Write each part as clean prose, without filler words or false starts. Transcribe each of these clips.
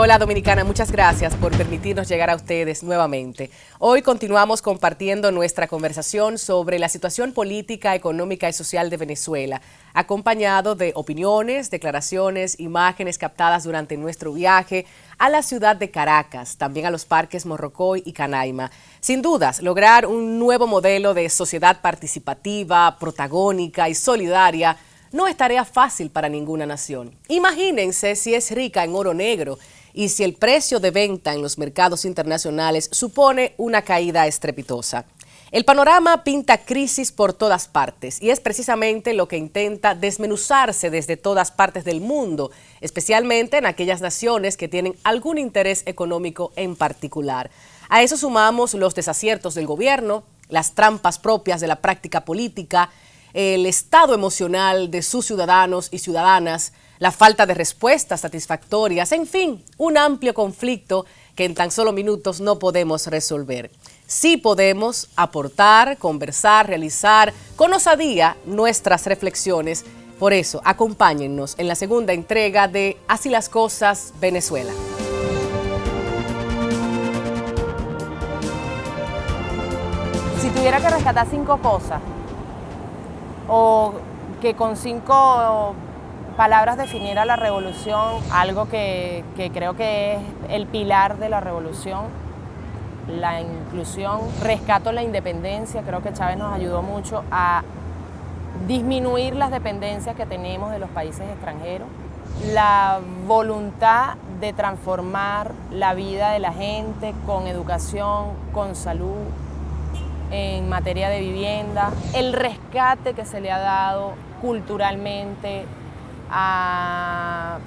Hola Dominicana, muchas gracias por permitirnos llegar a ustedes nuevamente. Hoy continuamos compartiendo nuestra conversación sobre la situación política, económica y social de Venezuela, acompañado de opiniones, declaraciones, imágenes captadas durante nuestro viaje a la ciudad de Caracas, también a los parques Morrocoy y Canaima. Sin dudas, lograr un nuevo modelo de sociedad participativa, protagónica y solidaria no es tarea fácil para ninguna nación. Imagínense si es rica en oro negro y si el precio de venta en los mercados internacionales supone una caída estrepitosa. El panorama pinta crisis por todas partes y es precisamente lo que intenta desmenuzarse desde todas partes del mundo, especialmente en aquellas naciones que tienen algún interés económico en particular. A eso sumamos los desaciertos del gobierno, las trampas propias de la práctica política, el estado emocional de sus ciudadanos y ciudadanas, la falta de respuestas satisfactorias, en fin, un amplio conflicto que en tan solo minutos no podemos resolver. Sí podemos aportar, conversar, realizar con osadía nuestras reflexiones. Por eso, acompáñennos en la segunda entrega de Así las Cosas, Venezuela. Si tuviera que rescatar 5 cosas, o que con 5 palabras definiera la revolución, algo que creo que es el pilar de la revolución, la inclusión, rescato la independencia. Creo que Chávez nos ayudó mucho a disminuir las dependencias que tenemos de los países extranjeros, la voluntad de transformar la vida de la gente con educación, con salud, en materia de vivienda, el rescate que se le ha dado culturalmente a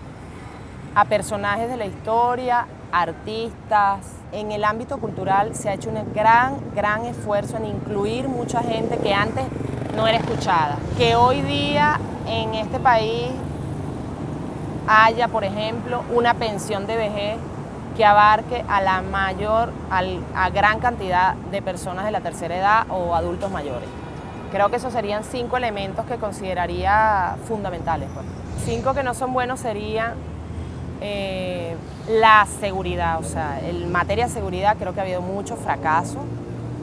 personajes de la historia, artistas. En el ámbito cultural se ha hecho un gran esfuerzo en incluir mucha gente que antes no era escuchada. Que hoy día en este país haya, por ejemplo, una pensión de vejez que abarque a gran cantidad de personas de la tercera edad o adultos mayores. Creo que esos serían 5 elementos que consideraría fundamentales. 5 que no son buenos serían la seguridad, o sea, en materia de seguridad creo que ha habido mucho fracaso.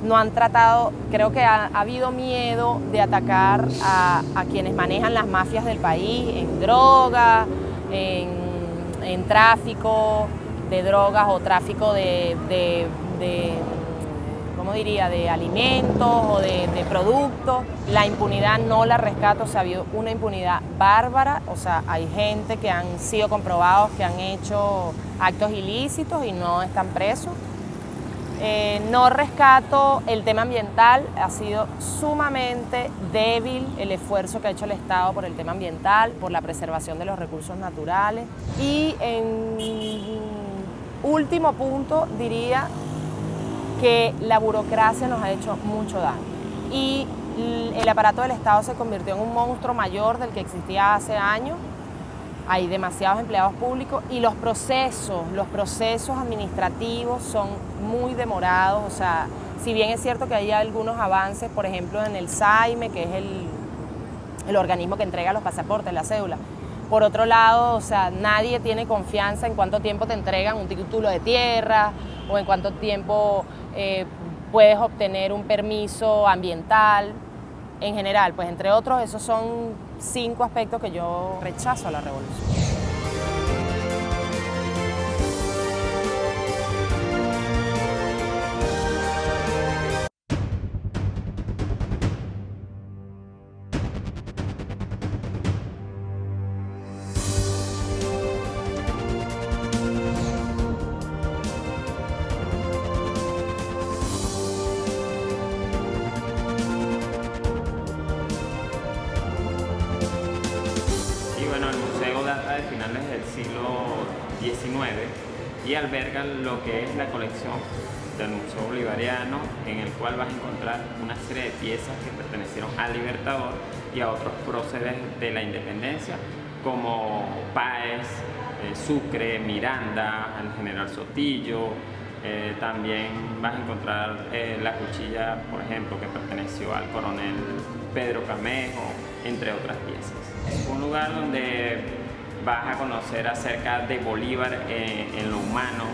No han tratado, creo que ha habido miedo de atacar a quienes manejan las mafias del país, en droga, en tráfico de drogas o tráfico ¿cómo diría?, de alimentos o de productos. La impunidad no la rescato, o sea, ha habido una impunidad bárbara, o sea, hay gente que han sido comprobados que han hecho actos ilícitos y no están presos. No rescato el tema ambiental, ha sido sumamente débil el esfuerzo que ha hecho el Estado por el tema ambiental, por la preservación de los recursos naturales. Y en último punto diría que la burocracia nos ha hecho mucho daño y el aparato del Estado se convirtió en un monstruo mayor del que existía hace años. Hay demasiados empleados públicos y los procesos administrativos son muy demorados. O sea, si bien es cierto que hay algunos avances, por ejemplo en el SAIME, que es el organismo que entrega los pasaportes, la cédula. Por otro lado, o sea, nadie tiene confianza en cuánto tiempo te entregan un título de tierra o en cuánto tiempo puedes obtener un permiso ambiental. En general, pues entre otros, esos son 5 aspectos que yo rechazo a la revolución. De finales del siglo XIX y albergan lo que es la colección del Museo Bolivariano, en el cual vas a encontrar una serie de piezas que pertenecieron al Libertador y a otros próceres de la independencia, como Páez, Sucre, Miranda, el general Sotillo. También vas a encontrar la cuchilla, por ejemplo, que perteneció al coronel Pedro Camejo, entre otras piezas. Es un lugar donde vas a conocer acerca de Bolívar en lo humano,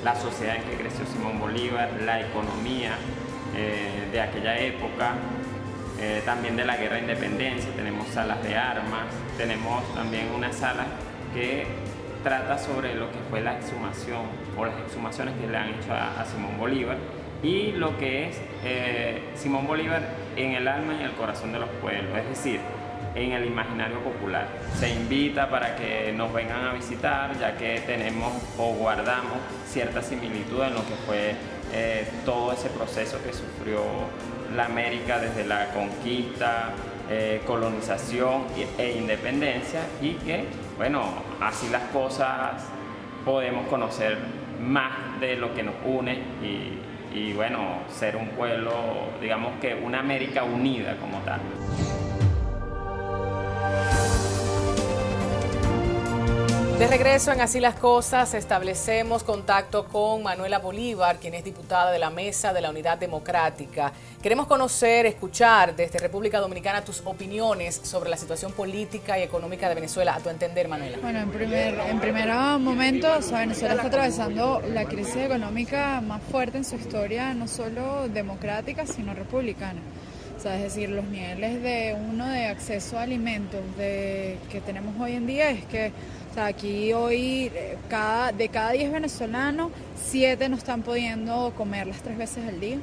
la sociedad en que creció Simón Bolívar, la economía de aquella época, también de la guerra de independencia. Tenemos salas de armas, tenemos también una sala que trata sobre lo que fue la exhumación o las exhumaciones que le han hecho a Simón Bolívar y lo que es Simón Bolívar en el alma y el corazón de los pueblos, es decir, en el imaginario popular. Se invita para que nos vengan a visitar, ya que tenemos o guardamos cierta similitud en lo que fue todo ese proceso que sufrió la América desde la conquista, colonización e independencia, y que, bueno, así las cosas podemos conocer más de lo que nos une y bueno, ser un pueblo, digamos que una América unida como tal. De regreso en Así las Cosas, establecemos contacto con Manuela Bolívar, quien es diputada de la Mesa de la Unidad Democrática. Queremos conocer, escuchar desde República Dominicana tus opiniones sobre la situación política y económica de Venezuela, a tu entender, Manuela. Bueno, en primer momento, o sea, Venezuela está atravesando la crisis económica más fuerte en su historia, no solo democrática, sino republicana. O sea, es decir, los niveles de acceso a alimentos que tenemos hoy en día es que, o sea, aquí hoy de cada 10 venezolanos, 7 no están pudiendo comer las 3 veces al día.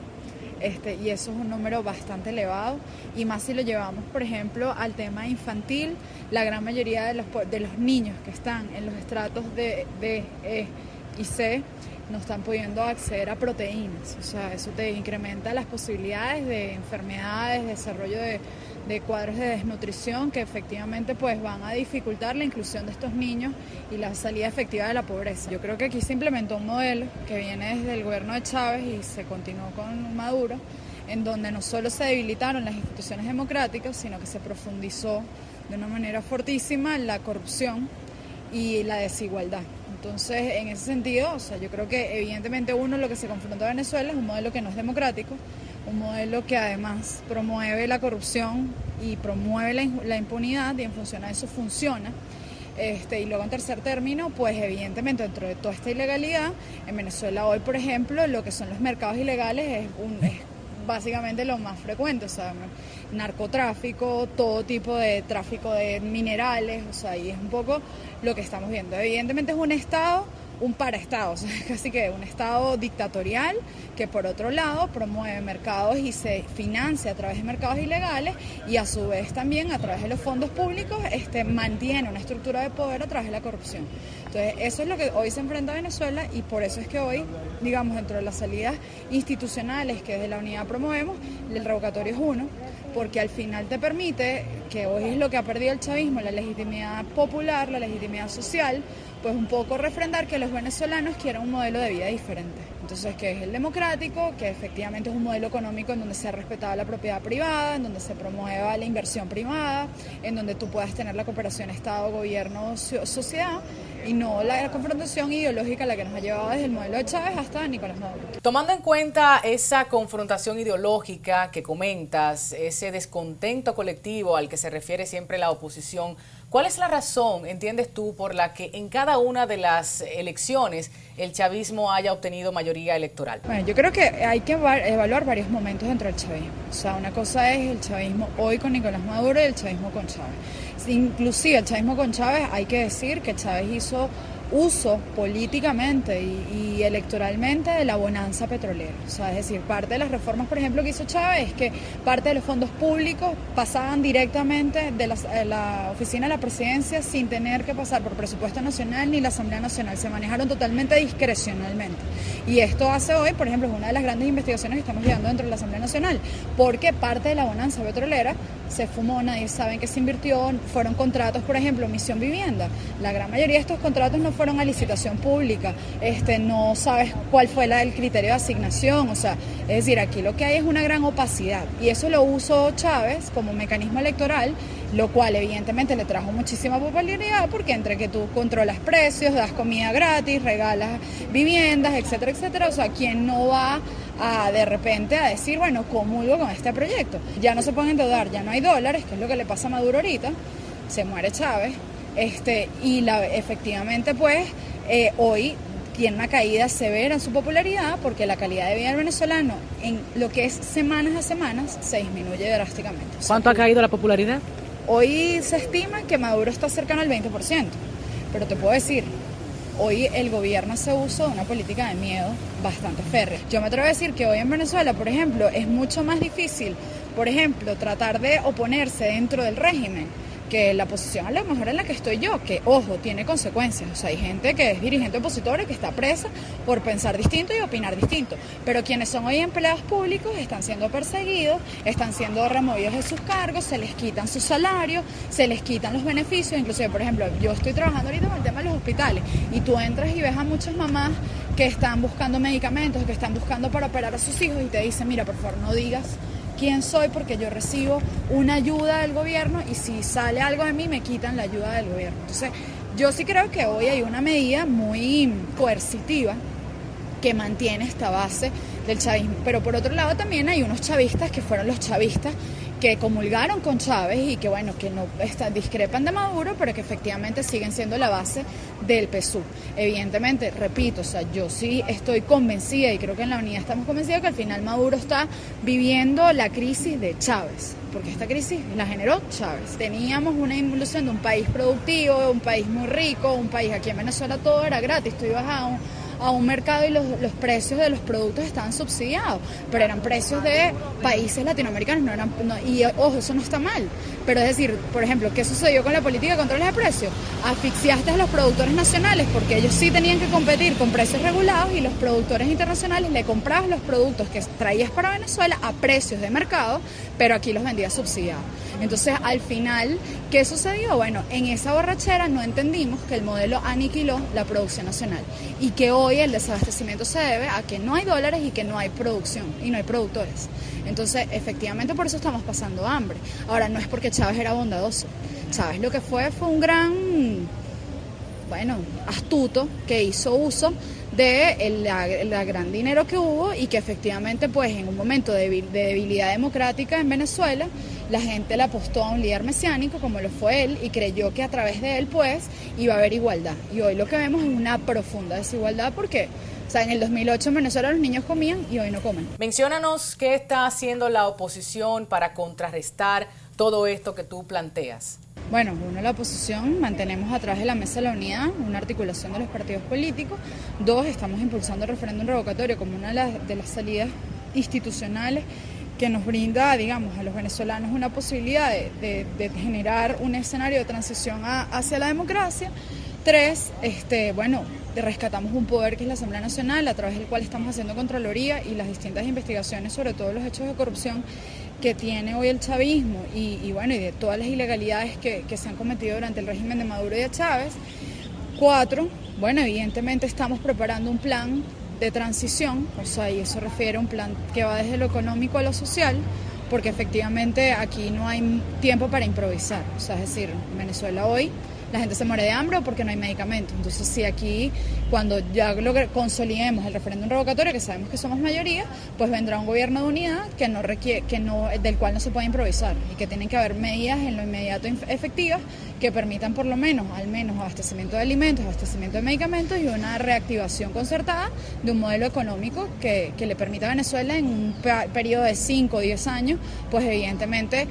Y eso es un número bastante elevado, y más si lo llevamos, por ejemplo, al tema infantil. La gran mayoría de los niños que están en los estratos de E y C no están pudiendo acceder a proteínas. O sea, eso te incrementa las posibilidades de enfermedades, desarrollo de cuadros de desnutrición que efectivamente pues van a dificultar la inclusión de estos niños y la salida efectiva de la pobreza. Yo creo que aquí se implementó un modelo que viene desde el gobierno de Chávez y se continuó con Maduro, en donde no solo se debilitaron las instituciones democráticas, sino que se profundizó de una manera fortísima la corrupción y la desigualdad. Entonces, en ese sentido, o sea, yo creo que evidentemente lo que se confronta a Venezuela es un modelo que no es democrático, un modelo que además promueve la corrupción y promueve la impunidad, y en función a eso funciona. Y luego, en tercer término, pues evidentemente dentro de toda esta ilegalidad, en Venezuela hoy, por ejemplo, lo que son los mercados ilegales es básicamente lo más frecuente, o sea, narcotráfico, todo tipo de tráfico de minerales, o sea, y es un poco lo que estamos viendo. Evidentemente es un Estado, un paraestado, o sea, casi que un Estado dictatorial que por otro lado promueve mercados y se financia a través de mercados ilegales, y a su vez también a través de los fondos públicos mantiene una estructura de poder a través de la corrupción. Entonces eso es lo que hoy se enfrenta a Venezuela, y por eso es que hoy, digamos, dentro de las salidas institucionales que desde la unidad promovemos, el revocatorio es uno, porque al final te permite, que hoy es lo que ha perdido el chavismo, la legitimidad popular, la legitimidad social, pues un poco refrendar que los venezolanos quieren un modelo de vida diferente. Entonces, que es el democrático, que efectivamente es un modelo económico en donde se ha respetado la propiedad privada, en donde se promueva la inversión privada, en donde tú puedas tener la cooperación Estado, gobierno, sociedad, y no la confrontación ideológica a la que nos ha llevado desde el modelo de Chávez hasta Nicolás Maduro. Tomando en cuenta esa confrontación ideológica que comentas, ese descontento colectivo al que se refiere siempre la oposición, ¿cuál es la razón, entiendes tú, por la que en cada una de las elecciones el chavismo haya obtenido mayoría electoral? Bueno, yo creo que hay que evaluar varios momentos dentro del chavismo. O sea, una cosa es el chavismo hoy con Nicolás Maduro y el chavismo con Chávez. Inclusive el chavismo con Chávez, hay que decir que Chávez hizo uso políticamente y electoralmente de la bonanza petrolera. O sea, es decir, parte de las reformas, por ejemplo, que hizo Chávez es que parte de los fondos públicos pasaban directamente de la oficina de la presidencia sin tener que pasar por presupuesto nacional ni la Asamblea Nacional. Se manejaron totalmente discrecionalmente. Y esto hace hoy, por ejemplo, es una de las grandes investigaciones que estamos llevando dentro de la Asamblea Nacional, porque parte de la bonanza petrolera se fumó, nadie sabe en qué se invirtió, fueron contratos, por ejemplo, Misión Vivienda. La gran mayoría de estos contratos no fueron a licitación pública, no sabes cuál fue el criterio de asignación, o sea, es decir, aquí lo que hay es una gran opacidad, y eso lo usó Chávez como mecanismo electoral, lo cual evidentemente le trajo muchísima popularidad, porque entre que tú controlas precios, das comida gratis, regalas viviendas, etcétera, etcétera, o sea, ¿quién no va de repente a decir, bueno, comulgo con este proyecto? Ya no se pueden endeudar, ya no hay dólares, que es lo que le pasa a Maduro ahorita, se muere Chávez, Efectivamente, pues, hoy tiene una caída severa en su popularidad porque la calidad de vida del venezolano en lo que es semanas a semanas se disminuye drásticamente. ¿Cuánto ha caído la popularidad? Hoy se estima que Maduro está cercano al 20%, pero te puedo decir, hoy el gobierno hace uso de una política de miedo bastante férrea. Yo me atrevo a decir que hoy en Venezuela, por ejemplo, es mucho más difícil, por ejemplo, tratar de oponerse dentro del régimen que la posición a lo mejor en la que estoy yo, que, ojo, tiene consecuencias. O sea, hay gente que es dirigente opositora y que está presa por pensar distinto y opinar distinto. Pero quienes son hoy empleados públicos están siendo perseguidos, están siendo removidos de sus cargos, se les quitan sus salarios, se les quitan los beneficios. Inclusive, por ejemplo, yo estoy trabajando ahorita con el tema de los hospitales y tú entras y ves a muchas mamás que están buscando medicamentos, que están buscando para operar a sus hijos y te dicen, mira, por favor, no digas quién soy porque yo recibo una ayuda del gobierno y si sale algo de mí me quitan la ayuda del gobierno. Entonces, yo sí creo que hoy hay una medida muy coercitiva que mantiene esta base del chavismo. Pero por otro lado también hay unos chavistas que fueron los chavistas que comulgaron con Chávez y que bueno, que no discrepan de Maduro, pero que efectivamente siguen siendo la base del PSUV. Evidentemente, repito, o sea, yo sí estoy convencida y creo que en la unidad estamos convencidos que al final Maduro está viviendo la crisis de Chávez, porque esta crisis la generó Chávez. Teníamos una ilusión de un país productivo, un país muy rico, un país aquí en Venezuela todo era gratis, tú ibas a un mercado y los precios de los productos estaban subsidiados, pero eran precios de países latinoamericanos, y ojo, eso no está mal, pero es decir, por ejemplo, ¿qué sucedió con la política de controles de precios? Asfixiaste a los productores nacionales porque ellos sí tenían que competir con precios regulados y los productores internacionales le comprabas los productos que traías para Venezuela a precios de mercado, pero aquí los vendías subsidiados. Entonces, al final, ¿qué sucedió? Bueno, en esa borrachera no entendimos que el modelo aniquiló la producción nacional y que hoy el desabastecimiento se debe a que no hay dólares y que no hay producción y no hay productores. Entonces, efectivamente, por eso estamos pasando hambre. Ahora, no es porque Chávez era bondadoso. Chávez lo que fue un gran, astuto que hizo uso de el gran dinero que hubo y que efectivamente, pues, en un momento de debilidad democrática en Venezuela, la gente le apostó a un líder mesiánico como lo fue él y creyó que a través de él, pues, iba a haber igualdad. Y hoy lo que vemos es una profunda desigualdad porque, o sea, en el 2008 en Venezuela los niños comían y hoy no comen. Menciónanos qué está haciendo la oposición para contrarrestar todo esto que tú planteas. Bueno, uno, la oposición, mantenemos a través de la Mesa de la Unidad una articulación de los partidos políticos. Dos, estamos impulsando el referéndum revocatorio como una de las salidas institucionales que nos brinda, digamos, a los venezolanos una posibilidad de generar un escenario de transición hacia la democracia. Tres, rescatamos un poder que es la Asamblea Nacional, a través del cual estamos haciendo Contraloría y las distintas investigaciones sobre todos los hechos de corrupción que tiene hoy el chavismo y de todas las ilegalidades que se han cometido durante el régimen de Maduro y de Chávez. Cuatro, evidentemente estamos preparando un plan de transición, o sea, y eso refiere a un plan que va desde lo económico a lo social, porque efectivamente aquí no hay tiempo para improvisar, o sea, es decir, en Venezuela hoy la gente se muere de hambre o porque no hay medicamentos. Entonces, si aquí, cuando ya consolidemos el referéndum revocatorio, que sabemos que somos mayoría, pues vendrá un gobierno de unidad del cual no se puede improvisar y que tienen que haber medidas en lo inmediato efectivas que permitan por lo menos, al menos, abastecimiento de alimentos, abastecimiento de medicamentos y una reactivación concertada de un modelo económico que le permita a Venezuela en un periodo de 5 o 10 años, pues evidentemente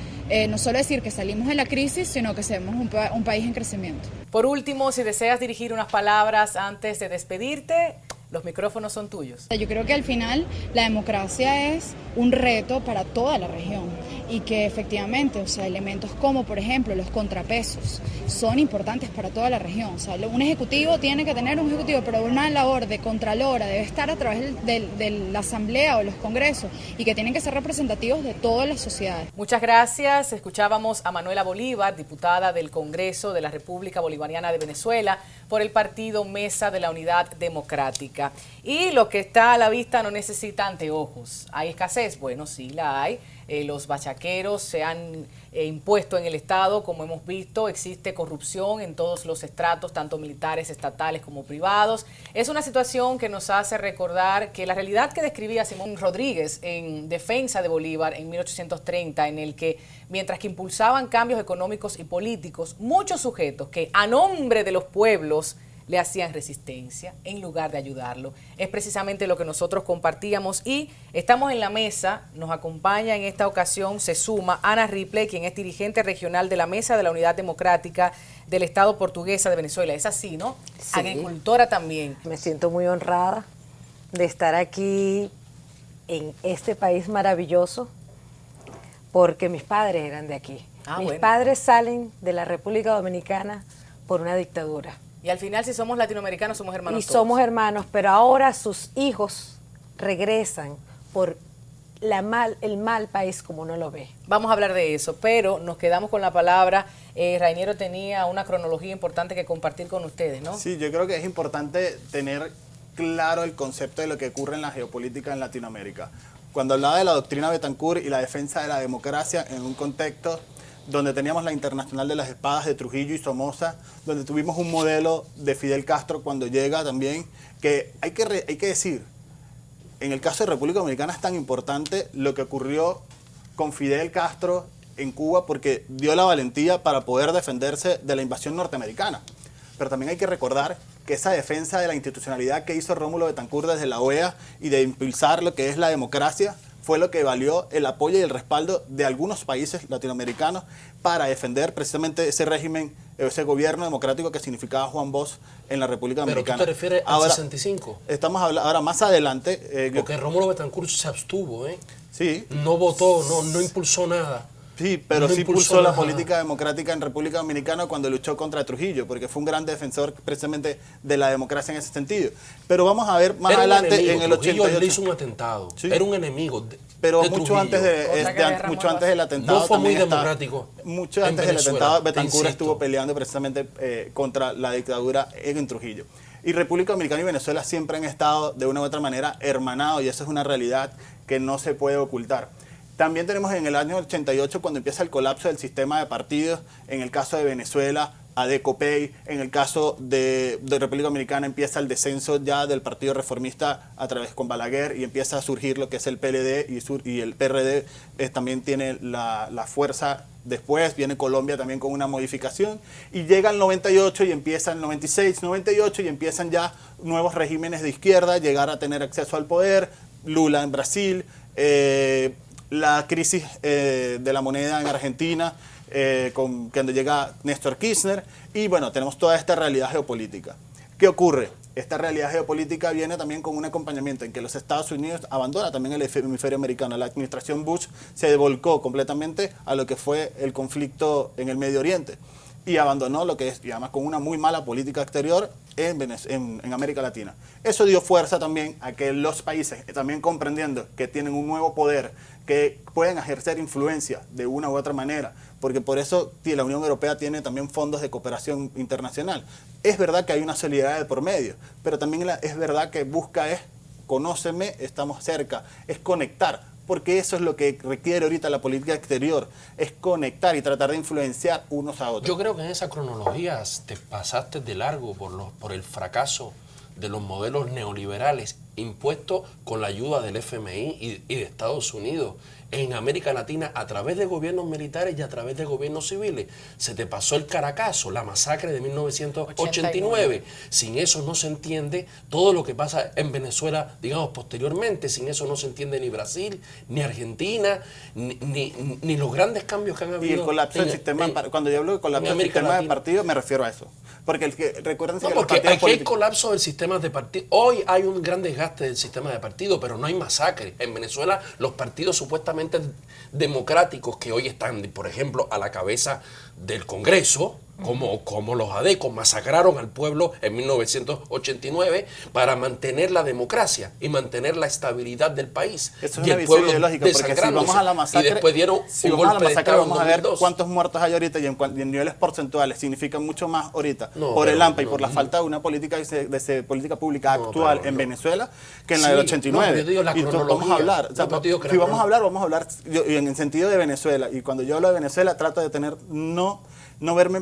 no solo decir que salimos de la crisis, sino que seamos un país en crecimiento. Por último, si deseas dirigir unas palabras antes de despedirte, los micrófonos son tuyos. Yo creo que al final la democracia es un reto para toda la región y que efectivamente, o sea, elementos como, por ejemplo, los contrapesos son importantes para toda la región. O sea, un ejecutivo tiene que tener un ejecutivo, pero una labor de contralora debe estar a través de la asamblea o los congresos y que tienen que ser representativos de todas las sociedades. Muchas gracias. Escuchábamos a Manuela Bolívar, diputada del Congreso de la República Bolivariana de Venezuela por el partido Mesa de la Unidad Democrática. Y lo que está a la vista no necesita anteojos. ¿Hay escasez? Bueno, sí la hay. los bachaqueros se han impuesto en el Estado. Como hemos visto, existe corrupción en todos los estratos, tanto militares, estatales como privados. Es una situación que nos hace recordar que la realidad que describía Simón Rodríguez en Defensa de Bolívar en 1830, en el que mientras que impulsaban cambios económicos y políticos, muchos sujetos que a nombre de los pueblos le hacían resistencia en lugar de ayudarlo. Es precisamente lo que nosotros compartíamos y estamos en la mesa. Nos acompaña en esta ocasión, se suma Ana Ripley, quien es dirigente regional de la Mesa de la Unidad Democrática del Estado Portuguesa de Venezuela. Es así, ¿no? Sí. Agricultora también. Me siento muy honrada de estar aquí en este país maravilloso porque mis padres eran de aquí. Mis padres salen de la República Dominicana por una dictadura. Y al final, si somos latinoamericanos, somos hermanos todos. Somos hermanos, pero ahora sus hijos regresan por el mal país como uno lo ve. Vamos a hablar de eso, pero nos quedamos con la palabra. Rainiero tenía una cronología importante que compartir con ustedes, ¿no? Sí, yo creo que es importante tener claro el concepto de lo que ocurre en la geopolítica en Latinoamérica. Cuando hablaba de la doctrina Betancourt y la defensa de la democracia en un contexto donde teníamos la Internacional de las Espadas de Trujillo y Somoza, donde tuvimos un modelo de Fidel Castro cuando llega también, que hay que decir, en el caso de República Dominicana es tan importante lo que ocurrió con Fidel Castro en Cuba porque dio la valentía para poder defenderse de la invasión norteamericana. Pero también hay que recordar que esa defensa de la institucionalidad que hizo Rómulo Betancourt desde la OEA y de impulsar lo que es la democracia fue lo que valió el apoyo y el respaldo de algunos países latinoamericanos para defender precisamente ese régimen, ese gobierno democrático que significaba Juan Bosch en la República Dominicana. ¿Pero tú te refieres al 65? Estamos hablando ahora más adelante. Porque Rómulo Betancourt se abstuvo, ¿eh? Sí. No votó, no impulsó nada. Sí, pero No sí impulsó nada. la política democrática en República Dominicana cuando luchó contra Trujillo, porque fue un gran defensor precisamente de la democracia en ese sentido. Pero vamos a ver más adelante enemigo, en el Trujillo 88. le hizo un atentado. Sí. Era un enemigo pero de mucho Trujillo. antes del atentado No fue muy también democrático. Mucho en antes del Venezuela, atentado, te Betancourt insisto. estuvo peleando precisamente contra la dictadura en Trujillo. Y República Dominicana y Venezuela siempre han estado de una u otra manera hermanados y eso es una realidad que no se puede ocultar. También tenemos en el año 88 cuando empieza el colapso del sistema de partidos, en el caso de Venezuela, ADECOPEI, en el caso de República Dominicana empieza el descenso ya del Partido Reformista a través con Balaguer y empieza a surgir lo que es el PLD y el PRD también tiene la fuerza. Después viene Colombia también con una modificación y llega el 98 y empieza el 96, 98 y empiezan ya nuevos regímenes de izquierda, llegar a tener acceso al poder, Lula en Brasil, la crisis de la moneda en Argentina, cuando llega Néstor Kirchner, y bueno, tenemos toda esta realidad geopolítica. ¿Qué ocurre? Esta realidad geopolítica viene también con un acompañamiento en que los Estados Unidos abandona también el hemisferio americano. La administración Bush se volcó completamente a lo que fue el conflicto en el Medio Oriente y abandonó lo que es, y además con una muy mala política exterior en América Latina. Eso dio fuerza también a que los países, también comprendiendo que tienen un nuevo poder, que pueden ejercer influencia de una u otra manera, porque por eso la Unión Europea tiene también fondos de cooperación internacional. Es verdad que hay una solidaridad de por medio, pero también es verdad que busca es, conóceme, estamos cerca, es conectar, porque eso es lo que requiere ahorita la política exterior, es conectar y tratar de influenciar unos a otros. Yo creo que en esa cronología te pasaste de largo por el fracaso de los modelos neoliberales impuestos con la ayuda del FMI y de Estados Unidos en América Latina a través de gobiernos militares y a través de gobiernos civiles. Se te pasó el Caracazo, la masacre de 1989. Sin eso no se entiende todo lo que pasa en Venezuela, digamos, posteriormente. Sin eso no se entiende ni Brasil, ni Argentina, ni los grandes cambios que han habido. Y el colapso del sistema, cuando yo hablo de colapso del sistema de partidos, me refiero a eso. Porque recuerden que porque aquí hay colapso del sistema de partidos. Hoy hay un gran desgaste del sistema de partidos, pero no hay masacre. En Venezuela, los partidos supuestamente democráticos que hoy están, por ejemplo, a la cabeza del Congreso, como los adecos masacraron al pueblo en 1989 para mantener la democracia y mantener la estabilidad del país. Eso es y una el visión pueblo ideológica, porque si vamos a la masacre, y después dieron si un vamos a golpe la de masacre, Estado en vamos a ver 2002. cuántos muertos hay ahorita y en niveles porcentuales significa mucho más ahorita No, por el pero AMPA y no, por la no. falta de una política política pública No, actual pero en no. Venezuela que en la Sí, del no, 89. pero yo digo la y vamos a cronología. hablar, o sea, No, pero yo digo que si la vamos a hablar y en el sentido de Venezuela, y cuando yo hablo de Venezuela trato de tener no verme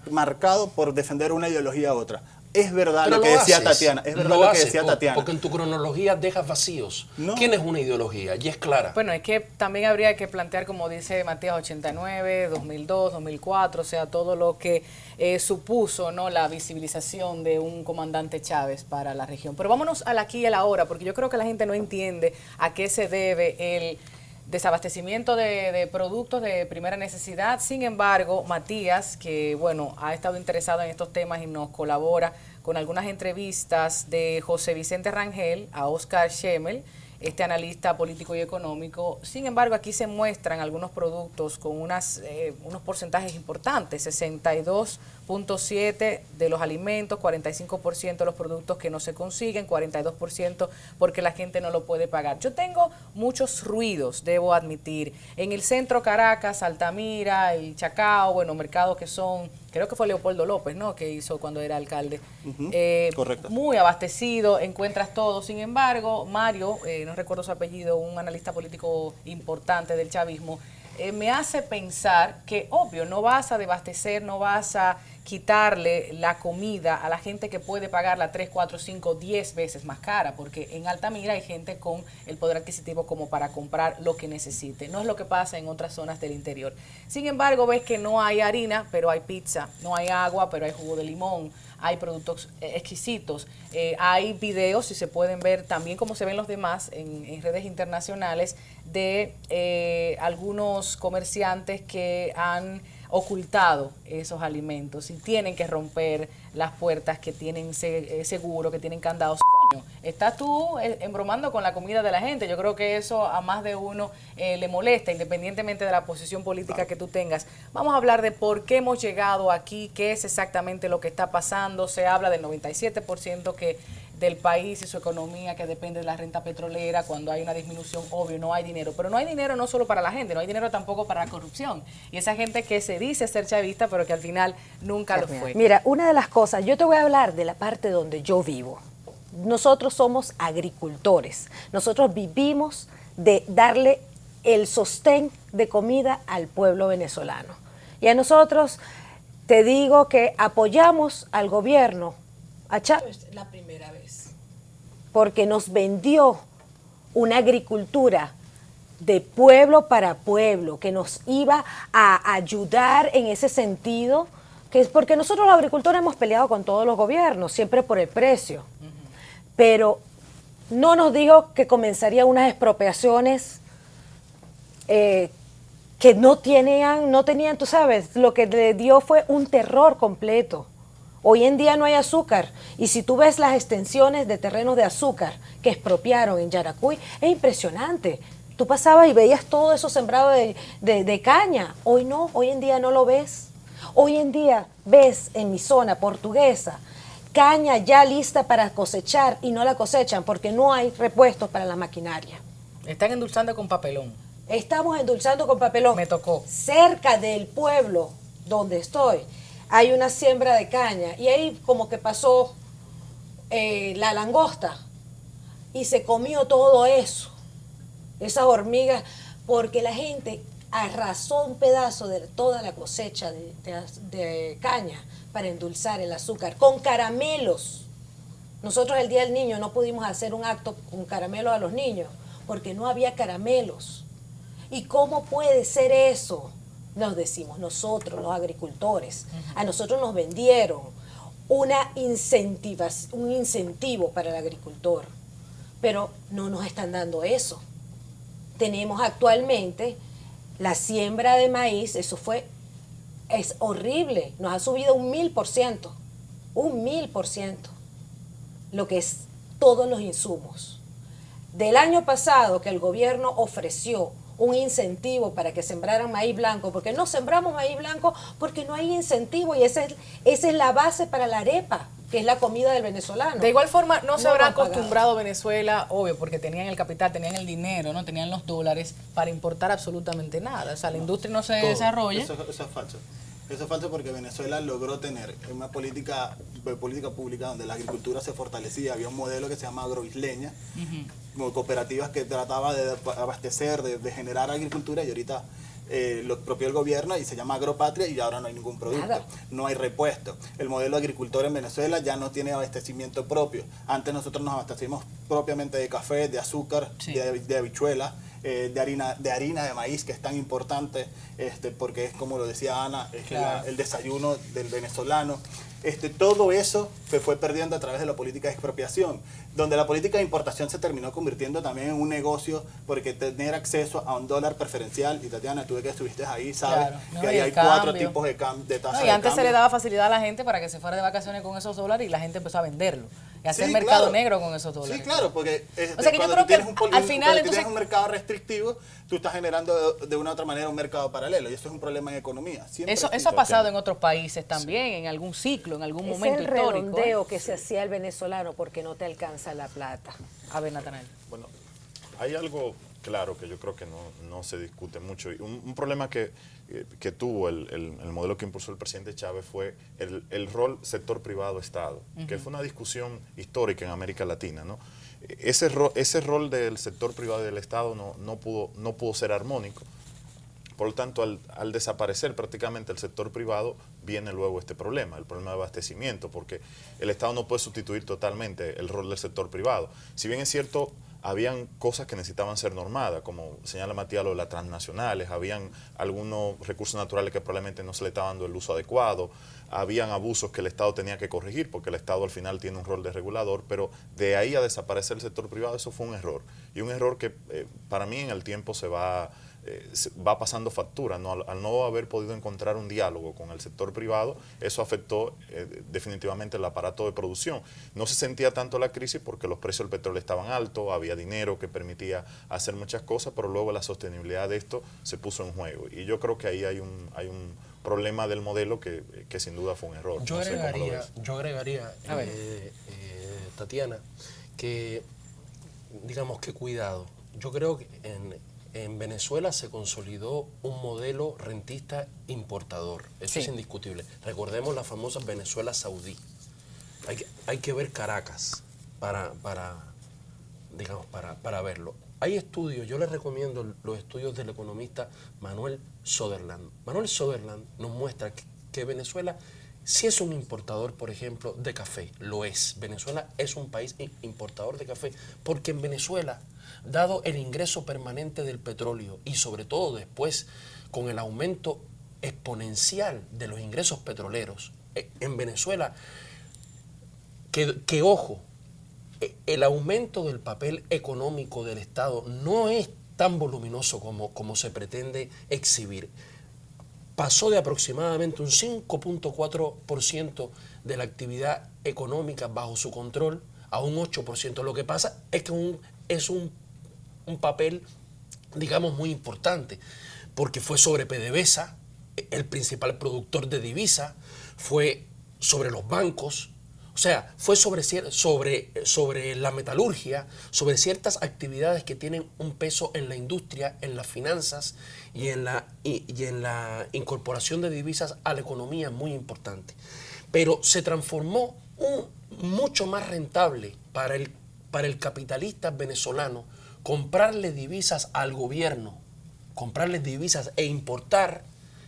marcado por defender una ideología a otra. Es verdad Pero lo que decía Tatiana, es verdad lo que decía Tatiana. Porque en tu cronología dejas vacíos. No. ¿Quién es una ideología? Y es clara. Bueno, es que también habría que plantear, como dice Matías, 89, 2002, 2004, o sea, todo lo que supuso, ¿no?, la visibilización de un comandante Chávez para la región. Pero vámonos al aquí y a la ahora, porque yo creo que la gente no entiende a qué se debe el desabastecimiento de productos de primera necesidad. Sin embargo, Matías, que bueno, ha estado interesado en estos temas y nos colabora con algunas entrevistas de José Vicente Rangel a Oscar Schemmel, este analista político y económico. Sin embargo, aquí se muestran algunos productos con unos porcentajes importantes, 62.7% de los alimentos, 45% de los productos que no se consiguen, 42% porque la gente no lo puede pagar. Yo tengo muchos ruidos, debo admitir. En el centro Caracas, Altamira, el Chacao, bueno, mercados que son, creo que fue Leopoldo López, ¿no?, que hizo cuando era alcalde. Correcto. Muy abastecido, encuentras todo. Sin embargo, Mario, no recuerdo su apellido, un analista político importante del chavismo, me hace pensar que, obvio, no vas a desabastecer, no vas a quitarle la comida a la gente que puede pagarla 3, 4, 5, 10 veces más cara, porque en Altamira hay gente con el poder adquisitivo como para comprar lo que necesite. No es lo que pasa en otras zonas del interior. Sin embargo, ves que no hay harina, pero hay pizza, no hay agua, pero hay jugo de limón, hay productos exquisitos, hay videos, si se pueden ver también como se ven los demás en redes internacionales, de algunos comerciantes que han ocultado esos alimentos y tienen que romper las puertas que tienen seguro, que tienen candados. Coño, estás tú embromando con la comida de la gente. Yo creo que eso a más de uno le molesta, independientemente de la posición política que tú tengas. Vamos a hablar de por qué hemos llegado aquí, qué es exactamente lo que está pasando. Se habla del 97% del país y su economía que depende de la renta petrolera. Cuando hay una disminución, obvio, no hay dinero. Pero no hay dinero no solo para la gente, no hay dinero tampoco para la corrupción. Y esa gente que se dice ser chavista, pero que al final nunca lo fue. Mira, una de las cosas, yo te voy a hablar de la parte donde yo vivo. Nosotros somos agricultores. Nosotros vivimos de darle el sostén de comida al pueblo venezolano. Y a nosotros, te digo que apoyamos al gobierno, a Chávez, la primera vez, porque nos vendió una agricultura de pueblo para pueblo, que nos iba a ayudar en ese sentido, que es porque nosotros los agricultores hemos peleado con todos los gobiernos, siempre por el precio, pero no nos dijo que comenzaría unas expropiaciones que no tenían, tú sabes, lo que le dio fue un terror completo. Hoy en día no hay azúcar, y si tú ves las extensiones de terrenos de azúcar que expropiaron en Yaracuy, es impresionante. Tú pasabas y veías todo eso sembrado de caña. Hoy no, hoy en día no lo ves. Hoy en día ves en mi zona portuguesa caña ya lista para cosechar y no la cosechan porque no hay repuestos para la maquinaria. Están endulzando con papelón. Estamos endulzando con papelón. Me tocó. Cerca del pueblo donde estoy hay una siembra de caña y ahí como que pasó la langosta y se comió todo eso, esas hormigas, porque la gente arrasó un pedazo de toda la cosecha de caña para endulzar el azúcar con caramelos. Nosotros el Día del Niño no pudimos hacer un acto con caramelos a los niños porque no había caramelos. ¿Y cómo puede ser eso? Nos decimos nosotros, los agricultores. A nosotros nos vendieron un incentivo para el agricultor, pero no nos están dando eso. Tenemos actualmente la siembra de maíz, es horrible, nos ha subido un 1000%, lo que es todos los insumos. Del año pasado que el gobierno ofreció un incentivo para que sembraran maíz blanco, porque no sembramos maíz blanco porque no hay incentivo y esa es la base para la arepa, que es la comida del venezolano. De igual forma, no se habrá lo han pagado. acostumbrado Venezuela, obvio, porque tenían el capital, tenían el dinero, no tenían los dólares para importar absolutamente nada. O sea, la industria no se desarrolla. Eso es falso. Eso es falso porque Venezuela logró tener una política pública donde la agricultura se fortalecía. Había un modelo que se llama agroisleña, como cooperativas que trataba de abastecer, de generar agricultura, y ahorita lo expropió el gobierno y se llama agropatria y ahora no hay ningún producto, Nada. no hay repuesto. El modelo agricultor en Venezuela ya no tiene abastecimiento propio. Antes nosotros nos abastecimos propiamente de café, de azúcar, Sí. de habichuelas, de harina de maíz, que es tan importante, porque es, como lo decía Ana, es Claro. el desayuno del venezolano. Todo eso se fue perdiendo a través de la política de expropiación, donde la política de importación se terminó convirtiendo también en un negocio, porque tener acceso a un dólar preferencial, y Tatiana, tú que estuviste ahí, sabes Claro. No, que y ahí el hay 4 cambio. tipos de tasas No, y de antes se cambio. le daba facilidad a la gente para que se fuera de vacaciones con esos dólares y la gente empezó a venderlo y a hacer Sí, mercado claro. negro con esos dólares. Sí, claro, porque O sea que yo cuando creo tú tienes que un al final, cuando tú entonces- tienes un mercado restrictivo, tú estás generando de una u otra manera un mercado paralelo, y eso es un problema en economía. Siempre Eso existe. ha pasado en otros países también, en algún ciclo, en algún Es momento el histórico. redondeo que se hacía el venezolano porque no te alcanza la plata. A ver, Natanael. Bueno, hay algo claro que yo creo que no se discute mucho. Y un problema que tuvo el modelo que impulsó el presidente Chávez fue el rol sector privado-Estado, que fue una discusión histórica en América Latina, ¿no? Ese rol del sector privado y del Estado no pudo ser armónico. Por lo tanto, al desaparecer prácticamente el sector privado, viene luego este problema, el problema de abastecimiento, porque el Estado no puede sustituir totalmente el rol del sector privado. Si bien es cierto, habían cosas que necesitaban ser normadas, como señala Matías, lo de las transnacionales, habían algunos recursos naturales que probablemente no se le estaba dando el uso adecuado, habían abusos que el Estado tenía que corregir, porque el Estado al final tiene un rol de regulador, pero de ahí a desaparecer el sector privado, eso fue un error. Y un error que para mí en el tiempo se va pasando factura, ¿no? Al no haber podido encontrar un diálogo con el sector privado, eso afectó definitivamente el aparato de producción. No se sentía tanto la crisis porque los precios del petróleo estaban altos, había dinero que permitía hacer muchas cosas, pero luego la sostenibilidad de esto se puso en juego. Y yo creo que ahí hay un problema del modelo que sin duda fue un error. Yo No sé cómo lo agregaría, ves. A ver. Tatiana, que digamos que cuidado. Yo creo que en Venezuela se consolidó un modelo rentista importador. Eso Sí. es indiscutible. Recordemos la famosa Venezuela Saudí. Hay que ver Caracas para verlo. Hay estudios, yo les recomiendo los estudios del economista Manuel Söderland. Manuel Söderland nos muestra que Venezuela sí es un importador, por ejemplo, de café. Lo es. Venezuela es un país importador de café porque en Venezuela, dado el ingreso permanente del petróleo y sobre todo después con el aumento exponencial de los ingresos petroleros, en Venezuela, que ojo, el aumento del papel económico del Estado no es tan voluminoso como se pretende exhibir. Pasó de aproximadamente un 5.4% de la actividad económica bajo su control a un 8%. Lo que pasa es que es un papel, digamos, muy importante, porque fue sobre PDVSA, el principal productor de divisa, fue sobre los bancos, o sea, fue sobre la metalurgia, sobre ciertas actividades que tienen un peso en la industria, en las finanzas y en la incorporación de divisas a la economía muy importante. Pero se transformó mucho más rentable para el capitalista venezolano comprarle divisas al gobierno, comprarle divisas e importar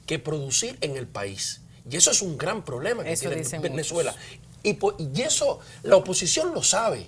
que producir en el país. Y eso es un gran problema que Eso tiene dicen Venezuela. muchos. Y eso la oposición lo sabe.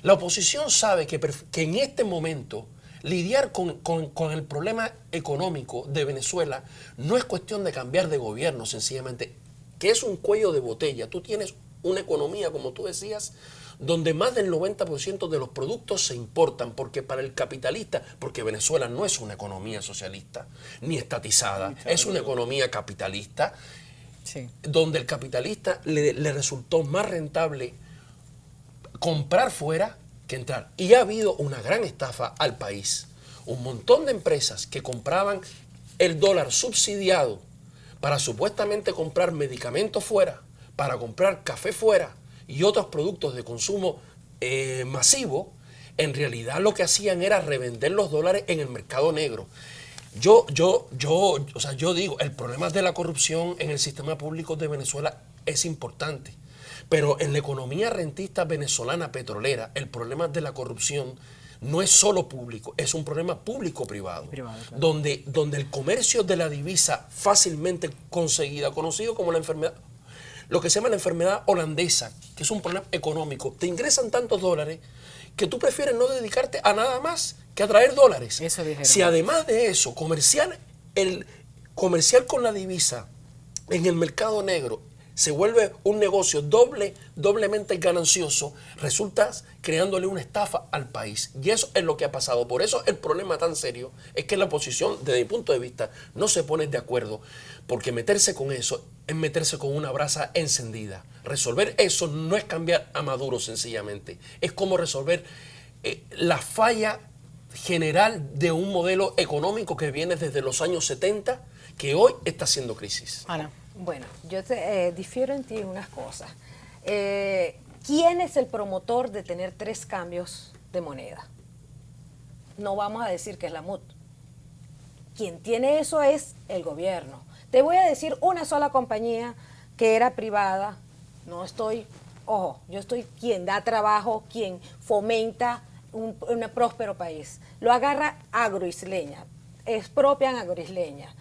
La oposición sabe que en este momento lidiar con el problema económico de Venezuela no es cuestión de cambiar de gobierno, sencillamente, que es un cuello de botella. Tú tienes una economía, como tú decías, donde más del 90% de los productos se importan, porque para el capitalista, porque Venezuela no es una economía socialista ni estatizada, es una economía capitalista, Sí. donde el capitalista le resultó más rentable comprar fuera que entrar. Y ha habido una gran estafa al país, un montón de empresas que compraban el dólar subsidiado para supuestamente comprar medicamentos fuera, para comprar café fuera y otros productos de consumo masivo, en realidad lo que hacían era revender los dólares en el mercado negro. Yo digo, el problema de la corrupción en el sistema público de Venezuela es importante, pero en la economía rentista venezolana petrolera, el problema de la corrupción no es solo público, es un problema público-privado, claro. donde el comercio de la divisa fácilmente conseguida, conocido como la enfermedad, lo que se llama la enfermedad holandesa, que es un problema económico, te ingresan tantos dólares que tú prefieres no dedicarte a nada más que a traer dólares. Eso dijeron. Si además de eso, comerciar con la divisa en el mercado negro se vuelve un negocio doblemente ganancioso, resultas creándole una estafa al país. Y eso es lo que ha pasado. Por eso el problema tan serio es que la oposición, desde mi punto de vista, no se pone de acuerdo, porque meterse con eso es meterse con una brasa encendida. Resolver eso no es cambiar a Maduro sencillamente, es como resolver la falla general de un modelo económico que viene desde los años 70, que hoy está haciendo crisis. Ana. Bueno, yo difiero en ti unas cosas. ¿Quién es el promotor de tener 3 cambios de moneda? No vamos a decir que es la MUD. Quien tiene eso es el gobierno. Te voy a decir una sola compañía que era privada. No estoy, ojo, yo estoy quien da trabajo, quien fomenta un próspero país. Lo agarra Agroisleña, expropian Agroisleña.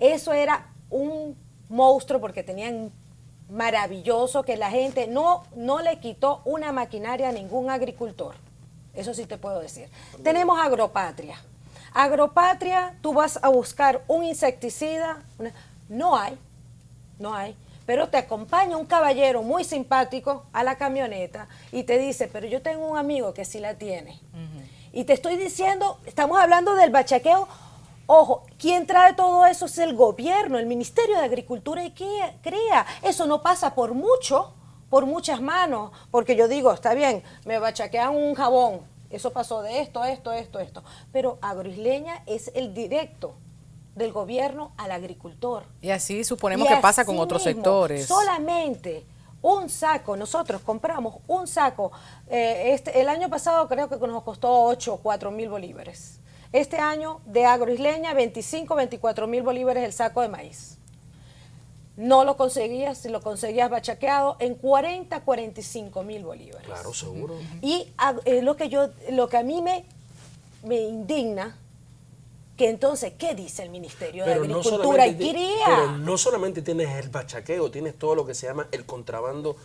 Eso era un monstruo porque tenían maravilloso que la gente no le quitó una maquinaria a ningún agricultor. Eso sí te puedo decir. Tenemos Agropatria. Agropatria, tú vas a buscar un insecticida, no hay, pero te acompaña un caballero muy simpático a la camioneta y te dice, pero yo tengo un amigo que sí la tiene. Y te estoy diciendo, estamos hablando del bachaqueo. Ojo, ¿quién trae todo eso? Es el gobierno, el Ministerio de Agricultura y crea. Eso no pasa por muchas manos, porque yo digo, está bien, me bachaquean un jabón, eso pasó de esto, pero Agroisleña es el directo del gobierno al agricultor. Y así suponemos que pasa con otros sectores. Solamente un saco, nosotros compramos un saco, el año pasado creo que nos costó 4.000 bolívares. Este año de Agroisleña, 24.000 bolívares el saco de maíz. No lo conseguías, si lo conseguías bachaqueado, en 45.000 bolívares. Claro, seguro. Y lo que a mí me indigna, que entonces, ¿qué dice el Ministerio de Agricultura y Cría? Pero no solamente tienes el bachaqueo, tienes todo lo que se llama el contrabando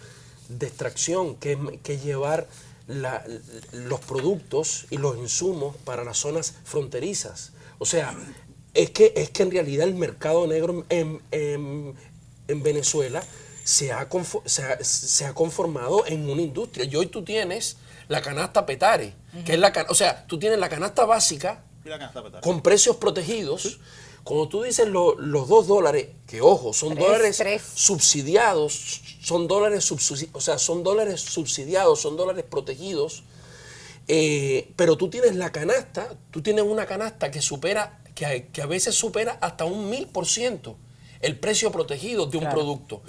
de extracción, que es llevar los productos y los insumos para las zonas fronterizas. O sea, es que en realidad el mercado negro en Venezuela se ha conformado en una industria. Y hoy tú tienes la canasta Petare, que es o sea, tú tienes la canasta básica con precios protegidos. ¿Sí? Cuando tú dices los $2, que ojo, son dólares subsidiados, son dólares subsidiados, son dólares protegidos, pero tú tienes una canasta que a veces supera hasta un 1000% el precio protegido de un producto.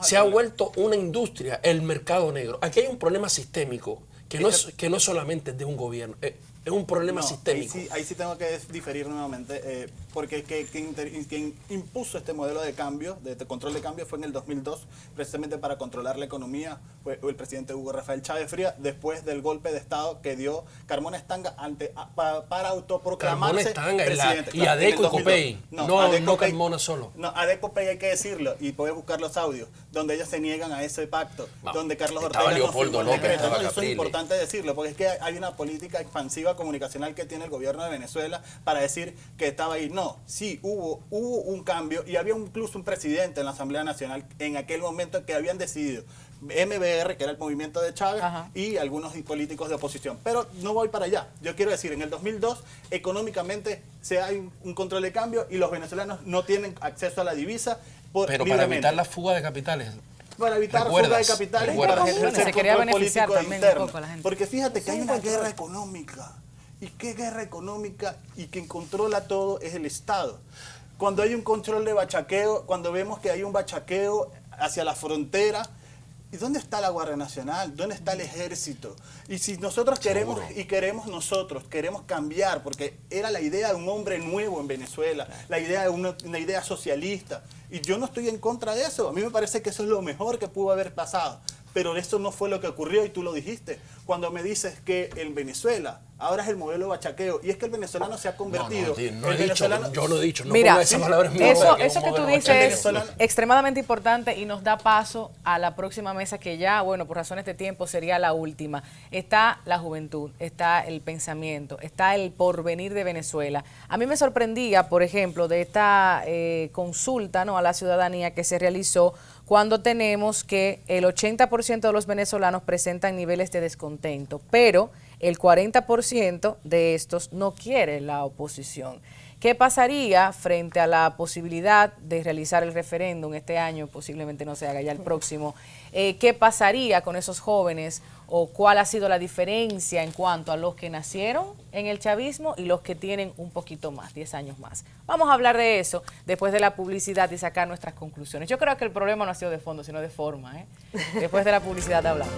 Se ha vuelto una industria, el mercado negro. Aquí hay un problema sistémico que no es solamente de un gobierno. Es un problema sistémico. Ahí sí tengo que diferir nuevamente, porque quien impuso este modelo de cambio, de control de cambio, fue en el 2002, precisamente para controlar la economía, fue el presidente Hugo Rafael Chávez Frías, después del golpe de Estado que dio Carmona Stanga para autoproclamarse presidente. Y Adeco y Copey, no Carmona solo. No, Adeco Copey hay que decirlo, y puedes buscar los audios, donde ellos se niegan a ese pacto, donde Carlos Ortega no firmó el decreto. Eso es importante decirlo, porque es que hay una política expansiva comunicacional que tiene el gobierno de Venezuela para decir que estaba ahí. No, sí, hubo un cambio y había incluso un presidente en la Asamblea Nacional en aquel momento que habían decidido MBR, que era el movimiento de Chávez, y algunos políticos de oposición. Pero no voy para allá. Yo quiero decir, en el 2002, económicamente hay un control de cambio y los venezolanos no tienen acceso a la divisa pero para evitar la fuga de capitales. Para evitar fuga de capitales y para ejercer se quería beneficiar también interno. un poco a la gente. Porque fíjate que hay una guerra económica ¿Y qué guerra económica? Y quien controla todo es el Estado. Cuando hay un control de bachaqueo, cuando vemos que hay un bachaqueo hacia la frontera, ¿y dónde está la Guardia Nacional? ¿Dónde está el Ejército? Y si nosotros queremos, queremos cambiar, porque era la idea de un hombre nuevo en Venezuela, la idea de una idea socialista, y yo no estoy en contra de eso, a mí me parece que eso es lo mejor que pudo haber pasado, pero eso no fue lo que ocurrió y tú lo dijiste, cuando me dices que en Venezuela ahora es el modelo bachaqueo, y es que el venezolano se ha convertido... Yo lo he dicho, no mira, ponga esa palabra en mi eso boca, que tú dices es extremadamente importante y nos da paso a la próxima mesa que ya, bueno, por razones de tiempo sería la última. Está la juventud, está el pensamiento, está el porvenir de Venezuela. A mí me sorprendía, por ejemplo, de esta consulta, ¿no?, a la ciudadanía que se realizó cuando tenemos que el 80% de los venezolanos presentan niveles de descontento, pero el 40% de estos no quiere la oposición. ¿Qué pasaría frente a la posibilidad de realizar el referéndum este año? Posiblemente no se haga ya el próximo. ¿Qué pasaría con esos jóvenes o cuál ha sido la diferencia en cuanto a los que nacieron en el chavismo y los que tienen un poquito más, 10 años más? Vamos a hablar de eso después de la publicidad y sacar nuestras conclusiones. Yo creo que el problema no ha sido de fondo, sino de forma, ¿eh? Después de la publicidad hablamos.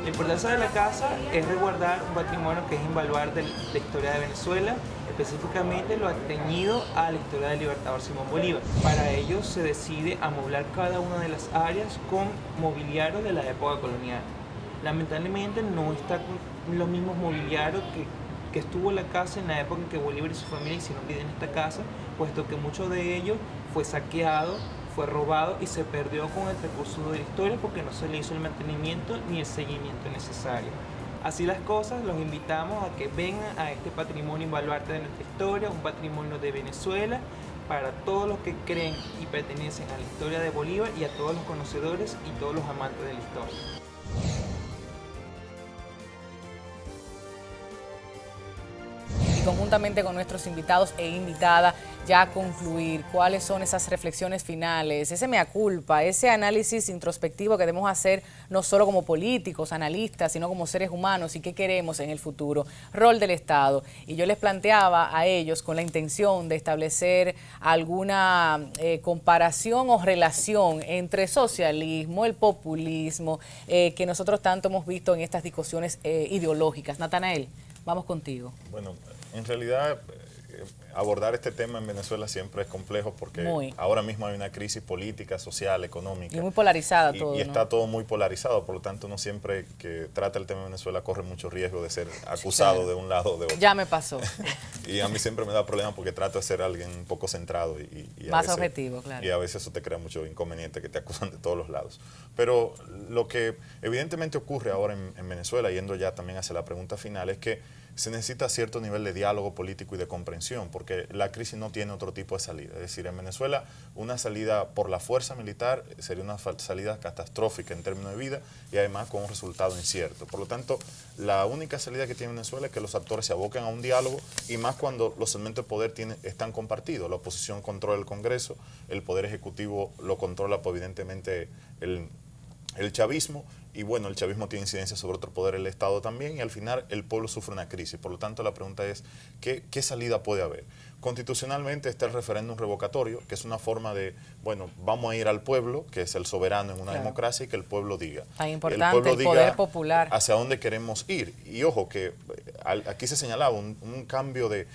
La importancia de la casa es resguardar un patrimonio que es invaluable de la historia de Venezuela, específicamente lo atañido a la historia del libertador Simón Bolívar. Para ello se decide amoblar cada una de las áreas con mobiliario de la época colonial. Lamentablemente no está con los mismos mobiliarios que estuvo la casa en la época en que Bolívar y su familia hicieron vida en esta casa, puesto que mucho de ello fue saqueado, fue robado y se perdió con el recurso de la historia porque no se le hizo el mantenimiento ni el seguimiento necesario. Así las cosas, los invitamos a que vengan a este patrimonio invaluable de nuestra historia, un patrimonio de Venezuela, para todos los que creen y pertenecen a la historia de Bolívar y a todos los conocedores y todos los amantes de la historia. Conjuntamente con nuestros invitados e invitadas, ya concluir cuáles son esas reflexiones finales, ese mea culpa, ese análisis introspectivo que debemos hacer no solo como políticos, analistas, sino como seres humanos y qué queremos en el futuro, rol del Estado. Y yo les planteaba a ellos con la intención de establecer alguna comparación o relación entre socialismo, el populismo, que nosotros tanto hemos visto en estas discusiones ideológicas. Natanael, vamos contigo. Bueno, en realidad abordar este tema en Venezuela siempre es complejo porque ahora mismo hay una crisis política, social, económica. Y muy polarizada todo. Y está todo muy polarizado, por lo tanto uno siempre que trata el tema de Venezuela corre mucho riesgo de ser acusado de un lado o de otro. Ya me pasó. Y a mí siempre me da problemas porque trato de ser alguien un poco centrado. Y más objetivo, claro. Y a veces eso te crea mucho inconveniente que te acusan de todos los lados. Pero lo que evidentemente ocurre ahora en Venezuela, yendo ya también hacia la pregunta final, es que se necesita cierto nivel de diálogo político y de comprensión, porque la crisis no tiene otro tipo de salida. Es decir, en Venezuela una salida por la fuerza militar sería una salida catastrófica en términos de vida y además con un resultado incierto. Por lo tanto, la única salida que tiene Venezuela es que los actores se aboquen a un diálogo y más cuando los segmentos de poder están compartidos. La oposición controla el Congreso, el Poder Ejecutivo lo controla pues, evidentemente el chavismo, y bueno, el chavismo tiene incidencia sobre otro poder, el Estado también, y al final el pueblo sufre una crisis. Por lo tanto, la pregunta es, ¿qué salida puede haber? Constitucionalmente está el referéndum revocatorio, que es una forma de, bueno, vamos a ir al pueblo, que es el soberano en una democracia, y que el pueblo diga. Tan importante el poder popular. Hacia dónde queremos ir. Y ojo, que aquí se señalaba un cambio de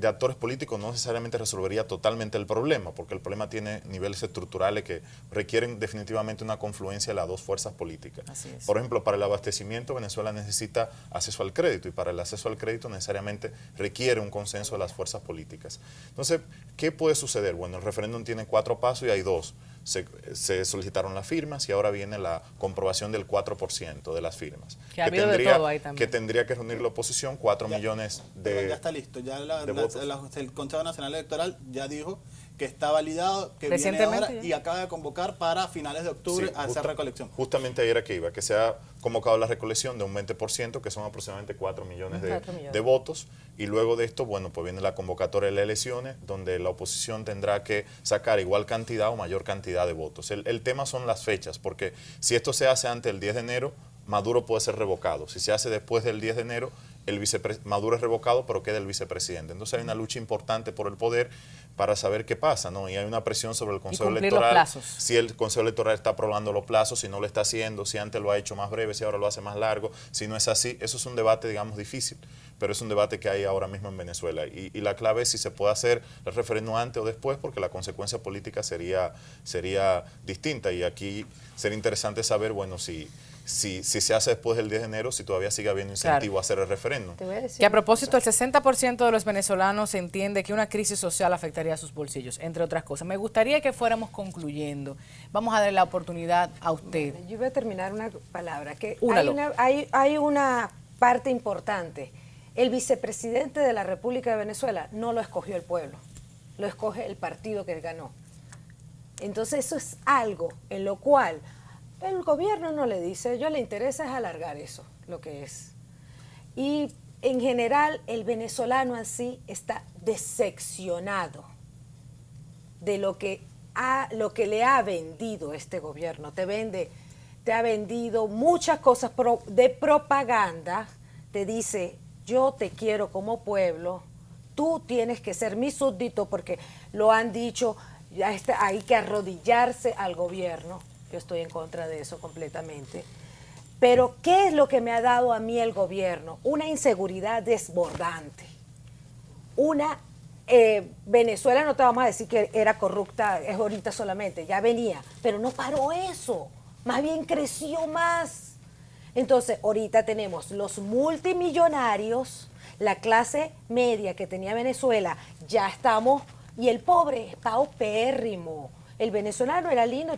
actores políticos no necesariamente resolvería totalmente el problema, porque el problema tiene niveles estructurales que requieren definitivamente una confluencia de las dos fuerzas políticas. Así es. Por ejemplo, para el abastecimiento, Venezuela necesita acceso al crédito, y para el acceso al crédito necesariamente requiere un consenso de las fuerzas políticas. Entonces, ¿qué puede suceder? Bueno, el referéndum tiene 4 pasos y hay 2. Se solicitaron las firmas y ahora viene la comprobación del 4% de las firmas. Que ha habido de todo ahí también. Que tendría que reunir la oposición 4 millones de... Ya está listo, ya el Consejo Nacional Electoral ya dijo que está validado, que viene ahora y acaba de convocar para finales de octubre a hacer recolección. Justamente ahí era que iba, que se ha convocado la recolección de un 20%, que son aproximadamente 4 millones de votos, y luego de esto, bueno, pues viene la convocatoria de las elecciones, donde la oposición tendrá que sacar igual cantidad o mayor cantidad de votos. El tema son las fechas, porque si esto se hace antes del 10 de enero, Maduro puede ser revocado. Si se hace después del 10 de enero, Maduro es revocado, pero queda el vicepresidente. Entonces hay una lucha importante por el poder para saber qué pasa, ¿no? Y hay una presión sobre el Consejo Electoral. Si el Consejo Electoral está aprobando los plazos, si no lo está haciendo, si antes lo ha hecho más breve, si ahora lo hace más largo, si no es así. Eso es un debate, digamos, difícil, pero es un debate que hay ahora mismo en Venezuela. Y la clave es si se puede hacer el referéndum antes o después, porque la consecuencia política sería distinta. Y aquí sería interesante saber, bueno, si se hace después del 10 de enero, si todavía sigue habiendo incentivo a hacer el referéndum. Que a propósito, el 60% de los venezolanos entiende que una crisis social afectaría a sus bolsillos, entre otras cosas. Me gustaría que fuéramos concluyendo. Vamos a darle la oportunidad a usted. Yo voy a terminar una palabra, que hay una parte importante. El vicepresidente de la República de Venezuela no lo escogió el pueblo, lo escoge el partido que ganó. Entonces eso es algo en lo cual el gobierno no le dice, a ellos le interesa es alargar eso, lo que es. Y en general el venezolano así está decepcionado de lo que le ha vendido este gobierno. Te ha vendido muchas cosas de propaganda, te dice, yo te quiero como pueblo, tú tienes que ser mi súbdito porque lo han dicho, hay que arrodillarse al gobierno. Yo estoy en contra de eso completamente. Pero, ¿qué es lo que me ha dado a mí el gobierno? Una inseguridad desbordante. Venezuela, no te vamos a decir que era corrupta, es ahorita solamente, ya venía, pero no paró eso, más bien creció más. Entonces, ahorita tenemos los multimillonarios, la clase media que tenía Venezuela, ya estamos, y el pobre es paupérrimo. El venezolano era lindo,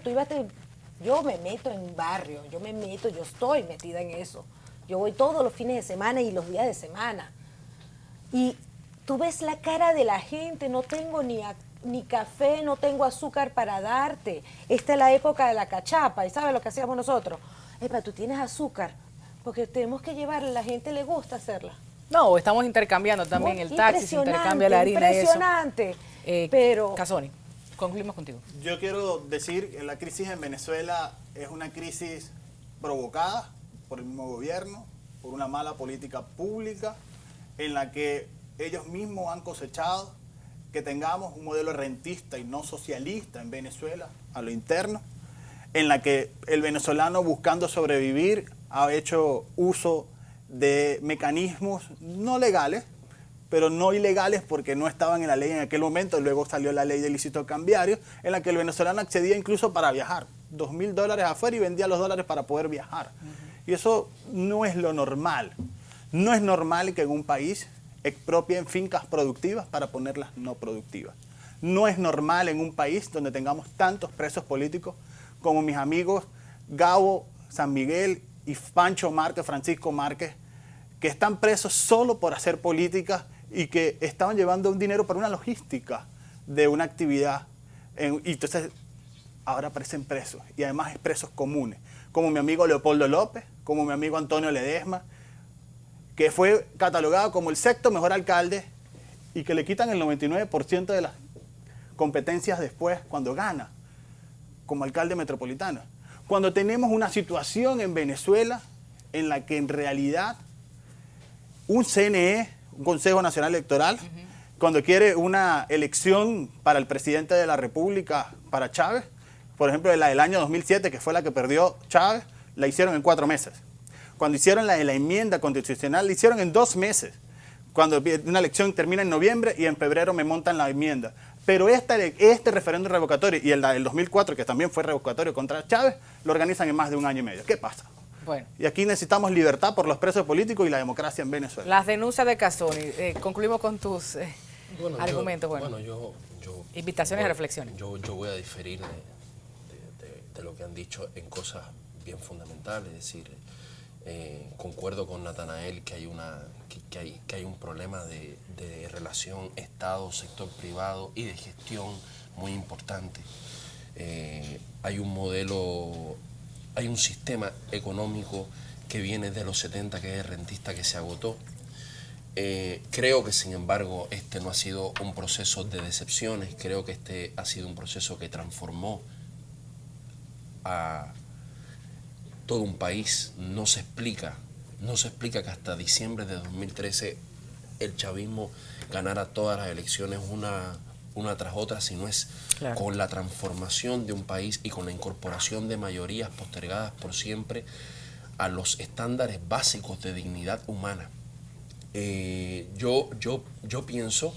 yo me meto en barrio, yo estoy metida en eso. Yo voy todos los fines de semana y los días de semana. Y tú ves la cara de la gente, no tengo ni café, no tengo azúcar para darte. Esta es la época de la cachapa, ¿y sabes lo que hacíamos nosotros? Epa, tú tienes azúcar, porque tenemos que llevarla, a la gente le gusta hacerla. No, estamos intercambiando también el taxi, se intercambia la harina y eso. Impresionante, pero... Casoni, concluimos contigo. Yo quiero decir que la crisis en Venezuela es una crisis provocada por el mismo gobierno, por una mala política pública, en la que ellos mismos han cosechado que tengamos un modelo rentista y no socialista en Venezuela a lo interno, en la que el venezolano buscando sobrevivir ha hecho uso de mecanismos no legales, pero no ilegales porque no estaban en la ley en aquel momento. Luego salió la ley de ilícito cambiario, en la que el venezolano accedía incluso para viajar. $2.000 afuera y vendía los dólares para poder viajar. Y eso no es lo normal. No es normal que en un país expropien fincas productivas para ponerlas no productivas. No es normal en un país donde tengamos tantos presos políticos como mis amigos Gabo San Miguel y Pancho Márquez, Francisco Márquez, que están presos solo por hacer política y que estaban llevando un dinero para una logística de una actividad. Y entonces ahora aparecen presos, y además presos comunes, como mi amigo Leopoldo López, como mi amigo Antonio Ledesma, que fue catalogado como el sexto mejor alcalde y que le quitan el 99% de las competencias después cuando gana como alcalde metropolitano. Cuando tenemos una situación en Venezuela en la que en realidad un CNE, un Consejo Nacional Electoral, cuando quiere una elección para el presidente de la República, para Chávez, por ejemplo, la del año 2007, que fue la que perdió Chávez, la hicieron en 4 meses. Cuando hicieron la de la enmienda constitucional, la hicieron en 2 meses. Cuando una elección termina en noviembre y en febrero me montan la enmienda. Pero este referéndum revocatorio y el del 2004, que también fue revocatorio contra Chávez, lo organizan en más de 1 año y medio. ¿Qué pasa? Bueno. Y aquí necesitamos libertad por los presos políticos y la democracia en Venezuela. Las denuncias de Casoni. Concluimos con tus argumentos. Invitaciones a reflexiones. Yo voy a diferir de lo que han dicho en cosas bien fundamentales. Es decir, concuerdo con Natanael que hay un problema de relación Estado, sector privado y de gestión muy importante. Hay un modelo, hay un sistema económico que viene de los 70, que es rentista, que se agotó. Creo que, sin embargo, este no ha sido un proceso de decepciones. Creo que este ha sido un proceso que transformó a todo un país. No se explica que hasta diciembre de 2013 el chavismo ganara todas las elecciones una tras otra, si no es con la transformación de un país y con la incorporación de mayorías postergadas por siempre a los estándares básicos de dignidad humana. Yo pienso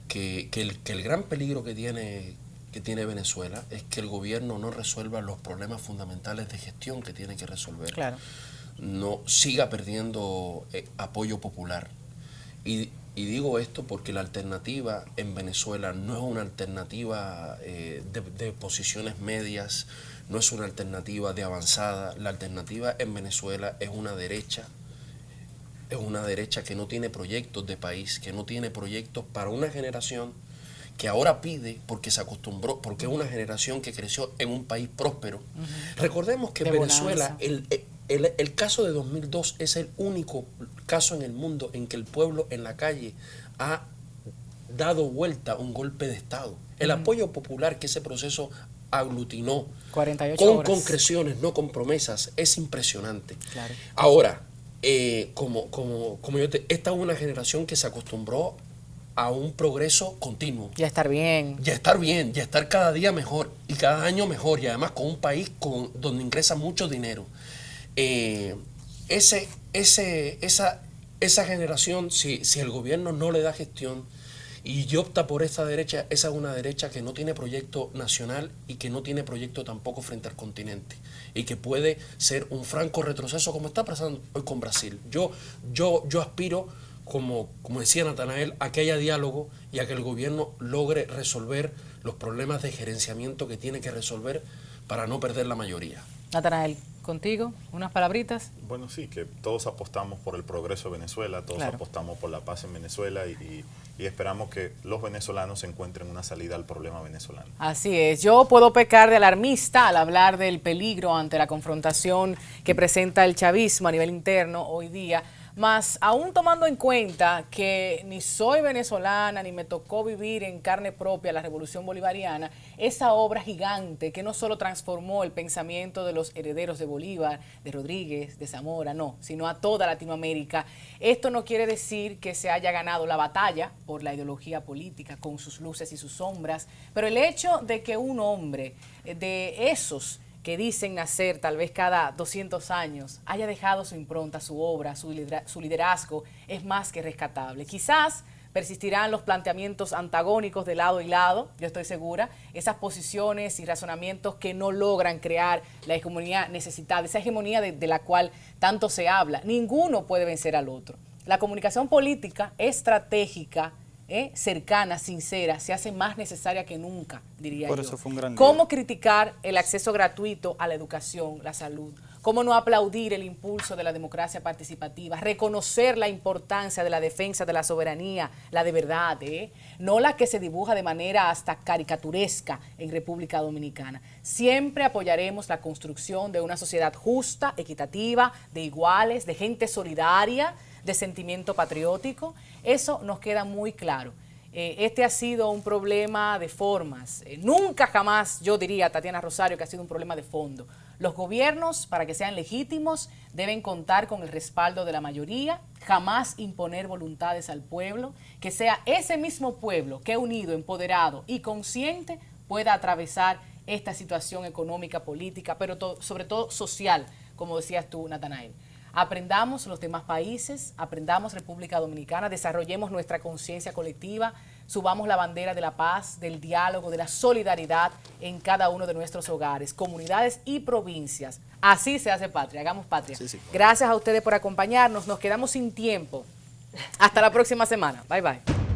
que el gran peligro que tiene Venezuela es que el gobierno no resuelva los problemas fundamentales de gestión que tiene que resolver. Claro. No siga perdiendo apoyo popular. Y digo esto porque la alternativa en Venezuela no es una alternativa de posiciones medias, no es una alternativa de avanzada. La alternativa en Venezuela es una derecha que no tiene proyectos de país, que no tiene proyectos para una generación que ahora pide porque se acostumbró, porque es una generación que creció en un país próspero. Recordemos que en Venezuela el caso de 2002 es el único caso en el mundo en que el pueblo en la calle ha dado vuelta un golpe de Estado. El apoyo popular que ese proceso aglutinó 48 con horas. concreciones, no con promesas, es impresionante. Claro. Ahora, esta es una generación que se acostumbró a un progreso continuo. Ya estar bien. Ya estar cada día mejor y cada año mejor, y además con un país donde ingresa mucho dinero. Esa generación, si el gobierno no le da gestión y opta por esta derecha, esa es una derecha que no tiene proyecto nacional y que no tiene proyecto tampoco frente al continente, y que puede ser un franco retroceso, como está pasando hoy con Brasil. Yo aspiro, como decía Natanael, a que haya diálogo y a que el gobierno logre resolver los problemas de gerenciamiento que tiene que resolver para no perder la mayoría. Natanael, contigo, unas palabritas. Bueno, sí, que todos apostamos por el progreso de Venezuela, todos apostamos por la paz en Venezuela y esperamos que los venezolanos encuentren una salida al problema venezolano. Así es. Yo puedo pecar de alarmista al hablar del peligro ante la confrontación que presenta el chavismo a nivel interno hoy día, más aún tomando en cuenta que ni soy venezolana ni me tocó vivir en carne propia la revolución bolivariana, esa obra gigante que no solo transformó el pensamiento de los herederos de Bolívar, de Rodríguez, de Zamora, no, sino a toda Latinoamérica. Esto no quiere decir que se haya ganado la batalla por la ideología política con sus luces y sus sombras, pero el hecho de que un hombre de esos que dicen nacer tal vez cada 200 años, haya dejado su impronta, su obra, su liderazgo, es más que rescatable. Quizás persistirán los planteamientos antagónicos de lado y lado, yo estoy segura, esas posiciones y razonamientos que no logran crear la hegemonía necesitada, esa hegemonía de la cual tanto se habla. Ninguno puede vencer al otro. La comunicación política estratégica, cercana, sincera, se hace más necesaria que nunca, diría yo. Por eso fue un gran día. ¿Cómo criticar el acceso gratuito a la educación, la salud? ¿Cómo no aplaudir el impulso de la democracia participativa? Reconocer la importancia de la defensa de la soberanía, la de verdad, no la que se dibuja de manera hasta caricaturesca en República Dominicana. Siempre apoyaremos la construcción de una sociedad justa, equitativa, de iguales, de gente solidaria, de sentimiento patriótico. Eso nos queda muy claro. Este ha sido un problema de formas. Nunca jamás yo diría, Tatiana Rosario, que ha sido un problema de fondo. Los gobiernos, para que sean legítimos, deben contar con el respaldo de la mayoría, jamás imponer voluntades al pueblo, que sea ese mismo pueblo que unido, empoderado y consciente pueda atravesar esta situación económica, política, pero sobre todo social, como decías tú, Natanael. Aprendamos los demás países, aprendamos República Dominicana, desarrollemos nuestra conciencia colectiva, subamos la bandera de la paz, del diálogo, de la solidaridad en cada uno de nuestros hogares, comunidades y provincias. Así se hace patria, hagamos patria. Sí. Gracias a ustedes por acompañarnos, nos quedamos sin tiempo. Hasta la próxima semana. Bye, bye.